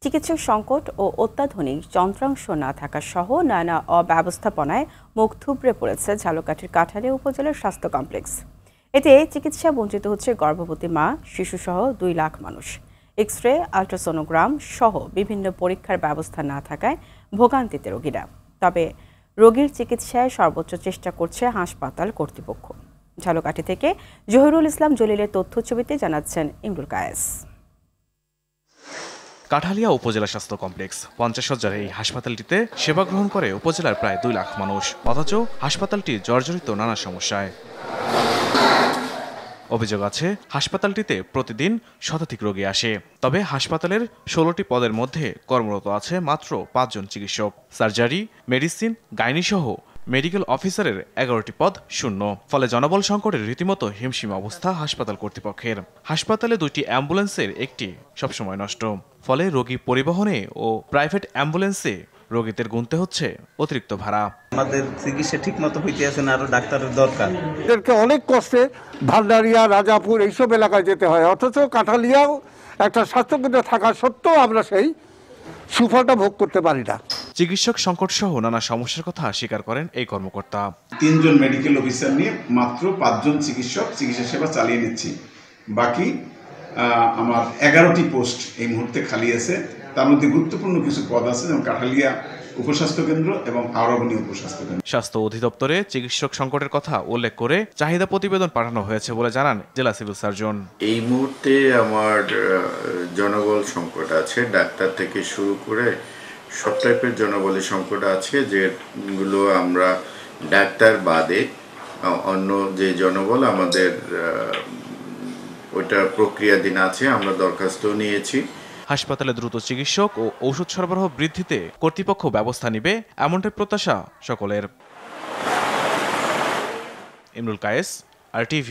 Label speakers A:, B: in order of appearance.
A: চিকিৎসক সংকট ও অত্যাধুনিক যন্ত্রাংশ না থাকা সহ নানা অব্যবস্থাপনায় মুখ থুবড়ে পড়েছে ঝালকাঠির কাঠালিয়া উপজেলার স্বাস্থ্য কমপ্লেক্স। এতে চিকিৎসা বঞ্চিত হচ্ছে গর্ভবতী মা, শিশুসহ 2 লাখ মানুষ। এক্স-রে, আল্ট্রাসোনোগ্রাম সহ বিভিন্ন পরীক্ষার ব্যবস্থা না থাকায় ভোগান্তিতে রোগীরা। তবে রোগীর চিকিৎসায় সর্বোচ্চ চেষ্টা করছে হাসপাতাল কর্তৃপক্ষ। ঝালকাঠি থেকে জহিরুল ইসলাম জলিলের তথ্যছবিতে জানাচ্ছেন ইমরুল কায়েস।
B: কাঠালিয়া উপজেলা স্বাস্থ্য কমপ্লেক্স 50 শয্যার এই হাসপাতালটিতে সেবা গ্রহণ করে উপজেলার প্রায় 2 লাখ মানুষ। অথচ হাসপাতালটি জর্জরিত নানা সমস্যায়। অভিযোগ আছে হাসপাতালটিতে প্রতিদিন শতাধিক রোগী আসে, তবে হাসপাতালের 16টি পদের মধ্যে কর্মরত আছে মাত্র 5 জন চিকিৎসক। সার্জারি, মেডিসিন, গাইনি সহ মেডিকেল অফিসারের 11টি পদ শূন্য। ফলে জনবল সংকটের রীতিমতো হিমশিম অবস্থা হাসপাতাল কর্তৃপক্ষের। হাসপাতালে 2টি অ্যাম্বুলেন্সের একটি সবসময় নষ্ট, ফলে রোগী পরিবহনে ও প্রাইভেট অ্যাম্বুলেন্সে রোগীদের গুনতে হচ্ছে অতিরিক্ত ভাড়া।
C: আমাদের চিকিৎসা ঠিক মতো হইতে আছে না, আরো ডাক্তারের দরকার।
D: এদেরকে অনেক কষ্টে ভান্ডারিয়া, রাজাপুর এইসব এলাকায় যেতে হয়, অথচ কাঠালিয়াও একটা স্বাস্থ্যকেন্দ্র থাকা সত্ত্বেও আমরা সেই সুফলটা ভোগ করতে পারি না।
B: চিকিৎসক সংকট সহ নানা সমস্যার কথা স্বীকার করেন এই কর্মকর্তা।
E: 3 জন মেডিকেল অফিসার নিয়ে মাত্র 5 জন চিকিৎসক চিকিৎসা সেবা চালিয়ে নিচ্ছি। বাকি আমার 11টি পোস্ট এই মুহূর্তে খালি আছে। তার মধ্যে গুরুত্বপূর্ণ কিছু পদ আছে, যেমন কাঠালিয়া উপস্বাস্থ্য কেন্দ্র এবং আওরাবনী উপস্বাস্থ্য কেন্দ্র।
B: স্বাস্থ্য অধিদপ্তরে চিকিৎসক সংকটের কথা উল্লেখ করে চাহিদা প্রতিবেদন পাঠানো হয়েছে বলে জানান জেলা সিভিল সার্জন।
F: এই মুহূর্তে আমার জনবল সংকট আছে, ডাক্তার থেকে শুরু করে সব টাইপের জনবলের সংকট আছে, যেগুলো আমরা ডাক্তার বাদে অন্য যে জনবল আমাদের ওইটা প্রক্রিয়াধীন আছে, আমরা দরখাস্ত নিয়েছি।
B: হাসপাতালে দ্রুত চিকিৎসক ও ঔষধ সরবরাহ বৃদ্ধিতে কর্তৃপক্ষ ব্যবস্থা নিবে, এমনটাই প্রত্যাশা সকলের। ইমরুল কায়েস, RTV।